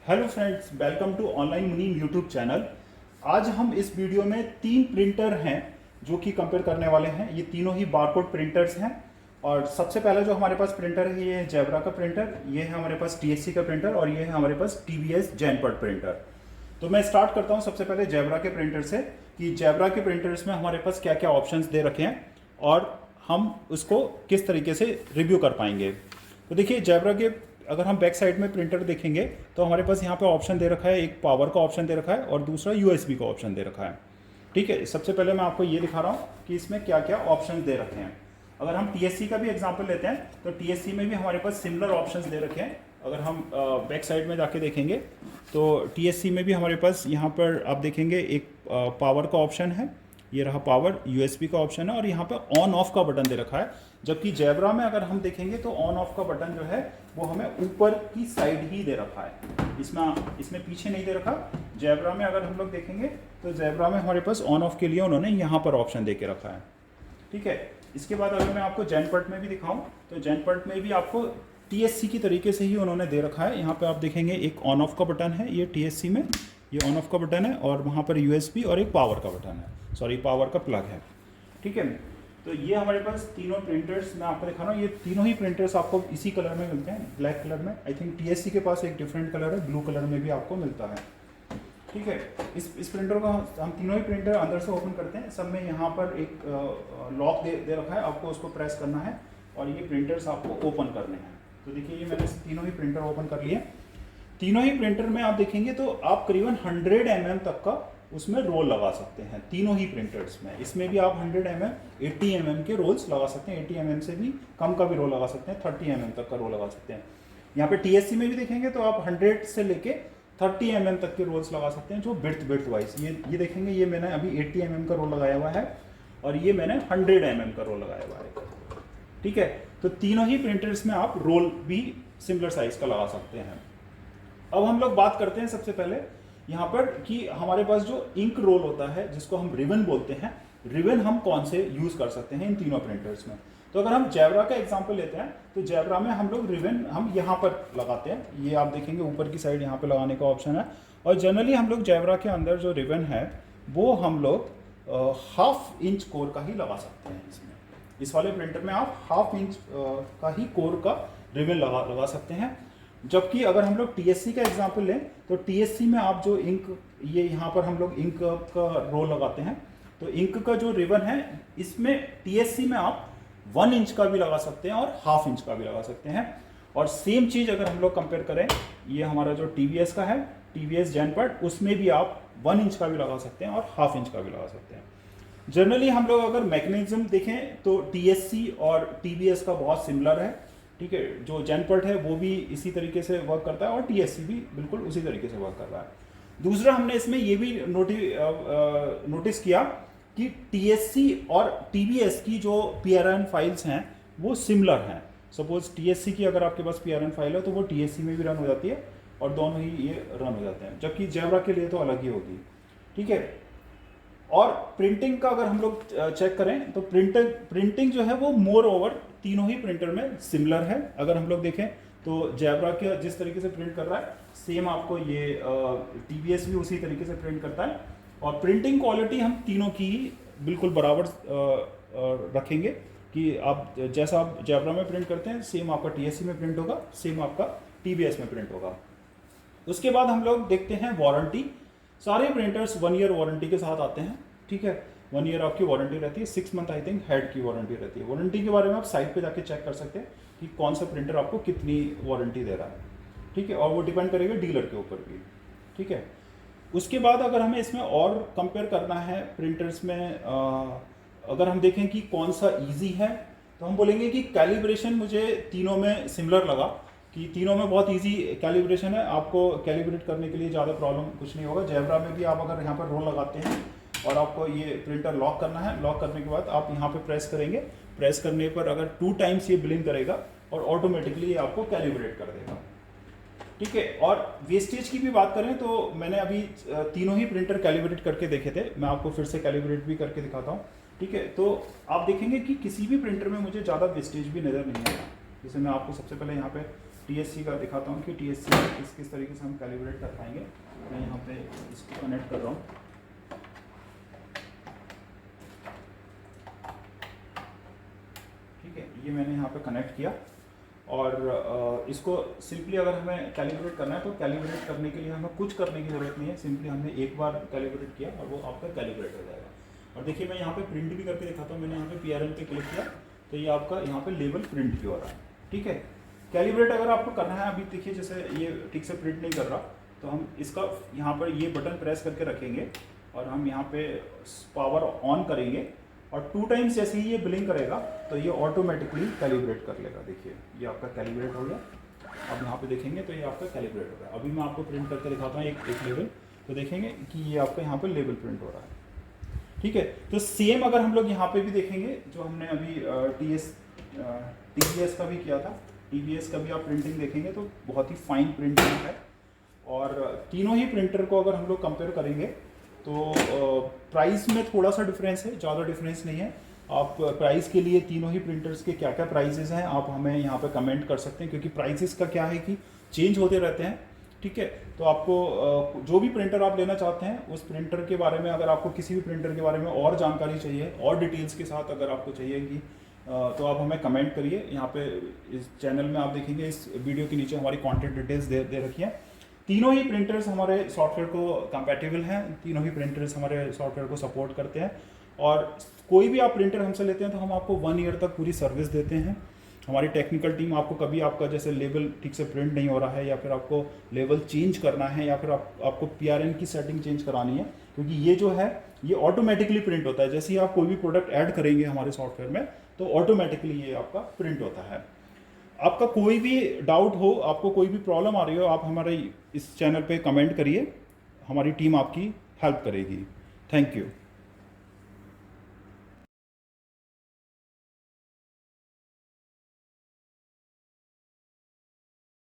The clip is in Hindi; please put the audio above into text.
Hello friends, welcome to online Munim YouTube channel. आज हम इस वीडियो में तीन प्रिंटर हैं जो कि कंपेयर करने वाले हैं। ये तीनों ही बारकोड प्रिंटर्स हैं। और सबसे पहला जो हमारे पास प्रिंटर है ये है जेब्रा का प्रिंटर, ये है हमारे पास टीएससी का प्रिंटर और ये है हमारे पास टीवीएस जेनपॉट प्रिंटर। तो मैं स्टार्ट करता हूँ सबसे पहले जेब्रा के प्रिंटर से कि जेब्रा के प्रिंटर्स में हमारे पास क्या क्या ऑप्शंस दे रखे हैं और हम उसको किस तरीके से रिव्यू कर पाएंगे। तो देखिए, जेब्रा के अगर हम बैक साइड में प्रिंटर देखेंगे तो हमारे पास यहाँ पे ऑप्शन दे रखा है, एक पावर का ऑप्शन दे रखा है और दूसरा यूएसबी का ऑप्शन दे रखा है। ठीक है, सबसे पहले मैं आपको ये दिखा रहा हूँ कि इसमें क्या क्या ऑप्शन दे रखे हैं। अगर हम टीएससी का भी एग्जांपल लेते हैं तो टीएससी में भी हमारे पास सिमिलर ऑप्शंस दे रखे हैं। अगर हम बैक साइड में जाके देखेंगे तो टीएससी में भी हमारे पास यहाँ पर आप देखेंगे एक पावर का ऑप्शन है, ये रहा पावर, यूएसबी का ऑप्शन है और यहाँ पर ऑन ऑफ का बटन दे रखा है। जबकि जेब्रा में अगर हम देखेंगे तो ऑन ऑफ का बटन जो है वो हमें ऊपर की साइड ही दे रखा है, इसमें पीछे नहीं दे रखा। जेब्रा में अगर हम लोग देखेंगे तो जेब्रा में हमारे पास ऑन ऑफ के लिए उन्होंने यहाँ पर ऑप्शन दे के रखा है। ठीक है, इसके बाद अगर मैं आपको जेनपॉट में भी दिखाऊं तो जेनपॉट में भी आपको टीएससी की तरीके से ही उन्होंने दे रखा है। यहाँ पे आप देखेंगे एक ऑन ऑफ का बटन है, ये टीएससी में ये ऑन ऑफ का बटन है और वहाँ पर यूएसबी और एक पावर का बटन है, सॉरी पावर का प्लग है। ठीक है, तो ये हमारे पास तीनों प्रिंटर्स मैं आपको दिखा रहा हूँ। ये तीनों ही प्रिंटर्स आपको इसी कलर में मिलते हैं, ब्लैक कलर में। आई थिंक टीएससी के पास एक डिफरेंट कलर है, ब्लू कलर में भी आपको मिलता है। ठीक है, इस प्रिंटर को हम तीनों ही प्रिंटर अंदर से ओपन करते हैं। सब में यहाँ पर एक लॉक दे रखा है, आपको उसको प्रेस करना है और ये प्रिंटर्स आपको ओपन करने हैं। तो देखिए, ये मैंने तीनों ही प्रिंटर ओपन कर लिए। तीनों ही प्रिंटर में आप देखेंगे तो आप करीबन 100 mm तक का उसमें रोल लगा सकते हैं तीनों ही प्रिंटर्स में। इसमें भी आप 100 mm 80 mm के रोल्स लगा सकते हैं, 80 mm से भी कम का भी रोल लगा सकते हैं, 30 mm तक का रोल लगा सकते हैं। यहाँ पे टीएससी में भी देखेंगे तो आप 100 से लेके 30 mm तक के रोल्स लगा सकते हैं, जो बिर्थ वाइज। ये देखेंगे, ये मैंने अभी 80 mm का रोल लगाया हुआ है और ये मैंने 100 mm का रोल लगाया हुआ है। ठीक है, तो तीनों ही प्रिंटर्स में आप रोल भी सिमिलर साइज का लगा सकते हैं। अब हम लोग बात करते हैं सबसे पहले यहाँ पर कि हमारे पास जो इंक रोल होता है जिसको हम रिबन बोलते हैं, रिबन हम कौन से यूज कर सकते हैं इन तीनों प्रिंटर्स में। तो अगर हम जेब्रा का एग्जांपल लेते हैं तो जेब्रा में हम लोग रिबन हम यहाँ पर लगाते हैं। ये आप देखेंगे ऊपर की साइड यहाँ पे लगाने का ऑप्शन है और जनरली हम लोग जेब्रा के अंदर जो रिबन है वो हम लोग 1/2 इंच कोर का ही लगा सकते हैं। इसमें इस वाले प्रिंटर में आप 1/2 इंच का ही कोर का रिबन लगा सकते हैं। जबकि अगर हम लोग टीएससी का एग्जांपल लें तो टीएससी में आप जो इंक, ये यहाँ पर हम लोग इंक का रोल लगाते हैं, तो इंक का जो रिबन है इसमें टीएससी में आप 1 इंच का भी लगा सकते हैं और 1/2 इंच का भी लगा सकते हैं। और सेम चीज़ अगर हम लोग कंपेयर करें, ये हमारा जो टीवीएस का है, टीवीएस जेनपॉट, उसमें भी आप 1 इंच का भी लगा सकते हैं और 1/2 इंच का भी लगा सकते हैं। जनरली हम लोग अगर मैकेनिज्म देखें तो टीएससी और टीवीएस का बहुत सिमिलर है। ठीक है, जो जेनपॉट है वो भी इसी तरीके से वर्क करता है और टीएससी भी बिल्कुल उसी तरीके से वर्क कर रहा है। दूसरा, हमने इसमें ये भी नोटिस किया कि टीएससी और टीवीएस की जो पीआरएन फाइल्स हैं वो सिमिलर हैं। सपोज टीएससी की अगर आपके पास पीआरएन फाइल है तो वो टीएससी में भी रन हो जाती है और दोनों ही ये रन हो जाते हैं, जबकि जेब्रा के लिए तो अलग ही होगी। ठीक है, और प्रिंटिंग का अगर हम लोग चेक करें तो प्रिंटिंग जो है वो मोर ओवर तीनों ही प्रिंटर में सिमिलर है। अगर हम लोग देखें तो जेब्रा के जिस तरीके से प्रिंट कर रहा है सेम आपको ये टीवीएस भी उसी तरीके से प्रिंट करता है। और प्रिंटिंग क्वालिटी हम तीनों की ही बिल्कुल बराबर रखेंगे कि आप जैसा आप जेब्रा में प्रिंट करते हैं सेम आपका टीएससी में प्रिंट होगा, सेम आपका टीवीएस में प्रिंट होगा। उसके बाद हम लोग देखते हैं वारंटी। सारे प्रिंटर्स 1 ईयर वारंटी के साथ आते हैं। ठीक है, 1 ईयर आपकी वारंटी रहती है, 6 मंथ आई थिंक हेड की वारंटी रहती है। वारंटी के बारे में आप साइट पे जाके चेक कर सकते हैं कि कौन सा प्रिंटर आपको कितनी वारंटी दे रहा है। ठीक है, और वो डिपेंड करेगा डीलर के ऊपर भी। ठीक है, उसके बाद अगर हमें इसमें और कंपेयर करना है प्रिंटर्स में, अगर हम देखें कि कौन सा ईजी है तो हम बोलेंगे कि कैलिब्रेशन मुझे तीनों में सिमिलर लगा कि तीनों में बहुत इजी कैलिब्रेशन है। आपको कैलिब्रेट करने के लिए ज़्यादा प्रॉब्लम कुछ नहीं होगा। जेब्रा में भी आप अगर यहाँ पर रोल लगाते हैं और आपको ये प्रिंटर लॉक करना है, लॉक करने के बाद आप यहाँ पे प्रेस करेंगे, प्रेस करने पर अगर 2 टाइम्स ये ब्लिंक करेगा और ऑटोमेटिकली ये आपको कैलिब्रेट कर देगा। ठीक है, और वेस्टेज की भी बात करें तो मैंने अभी तीनों ही प्रिंटर कैलिब्रेट करके देखे थे, मैं आपको फिर से कैलिब्रेट भी करके दिखाता हूँ। ठीक है, तो आप देखेंगे कि किसी भी प्रिंटर में मुझे ज़्यादा वेस्टेज भी नज़र नहीं आया। जैसे मैं आपको सबसे पहले यहाँ पे TSC का दिखाता हूँ कि TSC किस तरीके से हम कैलिब्रेट कर पाएंगे। मैं यहाँ पे इसको कनेक्ट कर रहा हूँ। ठीक है, ये मैंने यहाँ पे कनेक्ट किया और इसको सिंपली अगर हमें कैलिब्रेट करना है तो कैलिब्रेट करने के लिए हमें कुछ करने की ज़रूरत नहीं है, सिंपली हमने एक बार कैलिब्रेट किया और वो आपका कैलिब्रेट हो जाएगा। और देखिए मैं यहाँ पे प्रिंट भी करके दिखाता हूँ। मैंने यहाँ पे PRN पे क्लिक किया तो ये आपका यहाँ पे लेवल प्रिंट भी हो रहा है। ठीक है, कैलिब्रेट अगर आपको करना है, अभी देखिए जैसे ये ठीक से प्रिंट नहीं कर रहा तो हम इसका यहाँ पर ये बटन प्रेस करके रखेंगे और हम यहाँ पे पावर ऑन करेंगे और 2 टाइम्स जैसे ही ये ब्लिंक करेगा तो ये ऑटोमेटिकली कैलिब्रेट कर लेगा। देखिए ये आपका कैलिब्रेट हो गया। अब यहाँ पे देखेंगे तो ये आपका कैलिब्रेट हो गया। अभी मैं आपको प्रिंट करके दिखाता हूँ एक लेवल, तो देखेंगे कि ये आपका यहाँ पे लेवल प्रिंट हो रहा है। ठीक है, तो सेम अगर हम लोग यहाँ पे भी देखेंगे जो हमने अभी TVS का भी किया था, TVS का भी आप प्रिंटिंग देखेंगे तो बहुत ही फाइन प्रिंटिंग है। और तीनों ही प्रिंटर को अगर हम लोग कंपेयर करेंगे तो प्राइस में थोड़ा सा डिफरेंस है, ज़्यादा डिफरेंस नहीं है। आप प्राइस के लिए तीनों ही प्रिंटर्स के क्या क्या प्राइसेस हैं आप हमें यहाँ पे कमेंट कर सकते हैं, क्योंकि प्राइसेस का क्या है कि चेंज होते रहते हैं। ठीक है, तो आपको जो भी प्रिंटर आप लेना चाहते हैं उस प्रिंटर के बारे में, अगर आपको किसी भी प्रिंटर के बारे में और जानकारी चाहिए और डिटेल्स के साथ अगर आपको चाहिए कि तो आप हमें कमेंट करिए। यहाँ पे इस चैनल में आप देखेंगे इस वीडियो के नीचे हमारी कॉन्टैक्ट डिटेल्स दे रखी हैं। तीनों ही प्रिंटर्स हमारे सॉफ्टवेयर को कंपैटिबल हैं, तीनों ही प्रिंटर्स हमारे सॉफ्टवेयर को सपोर्ट करते हैं। और कोई भी आप प्रिंटर हमसे लेते हैं तो हम आपको 1 ईयर तक पूरी सर्विस देते हैं। हमारी टेक्निकल टीम आपको कभी आपका जैसे लेवल ठीक से प्रिंट नहीं हो रहा है या फिर आपको लेवल चेंज करना है या फिर आपको PRN की सेटिंग चेंज करानी है, क्योंकि ये जो है ये ऑटोमेटिकली प्रिंट होता है। जैसे ही आप कोई भी प्रोडक्ट ऐड करेंगे हमारे सॉफ्टवेयर में तो ऑटोमेटिकली ये आपका प्रिंट होता है। आपका कोई भी डाउट हो, आपको कोई भी प्रॉब्लम आ रही हो, आप हमारे इस चैनल पे कमेंट करिए, हमारी टीम आपकी हेल्प करेगी। Thank you.